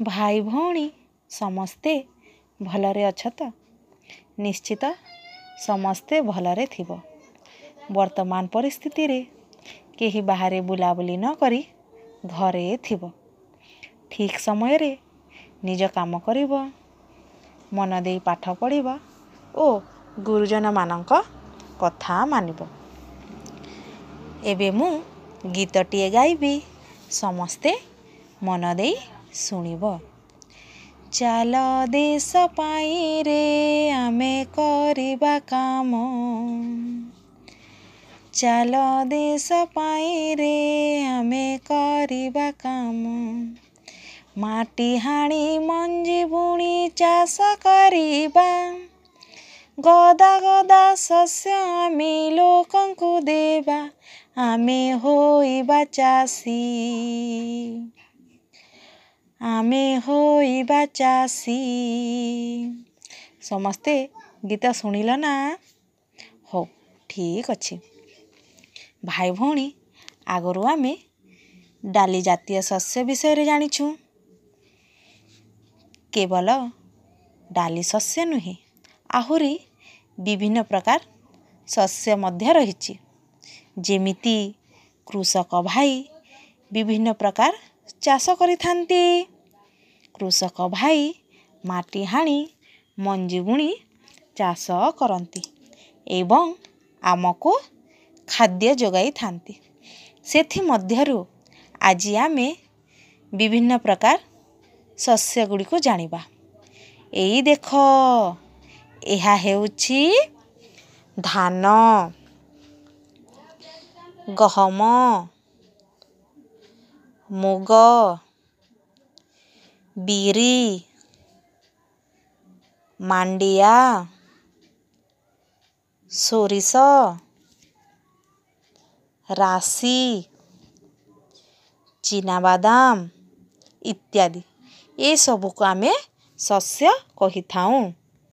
भाई भौणी समस्ते भलरे अछ त? निश्चित समस्ते भलरे थिबो। वर्तमान परिस्थिति रे केही बाहरे बुलाबुली न करी घरे थिबो। ठीक समय रे निज काम करिबो, मन देई पाठ पढ़िबो ओ गुरुजन मानक कथा मानिबो। एबे मु गीतटिए गाइबी, समस्ते मन देई शुणिबो। चाल देश पाई रे आमे करिबा काम, चाल देश पाई रे आमे करिबा काम। माटी हाणी मंजी बुणी चाष करिबा, गदा गदा शस्य आमे लोकंकु देबा। आमे होइबा चासी, आमे होइबा चासी। समस्ते गीत शुणिल ना? हो ठीक अच्छे। भाई भौणी आगरू आमे डाली जातीय शस्य विषय रे जानिछु। केवल डाली शस्य नुहे, आहुरी विभिन्न प्रकार शस्य मध्य रहिछि। जेमिति कृषक भाई विभिन्न प्रकार चाष करिथांती। कृषक भाई माटी हाणी मंजी बुणी चाष करती एवं आमको खाद्य जोगाई थांती। सेथि मध्यरु आजी आमे विभिन्न प्रकार शस्य गुड़ी को जानिबा। एई देख, एहा हेउछि धान, गहम, मुग, बिरी, मांडिया, सोरिष, राशि, चीनाबादाम इत्यादि। ए सबु को आमे शस्य कहि थाउ।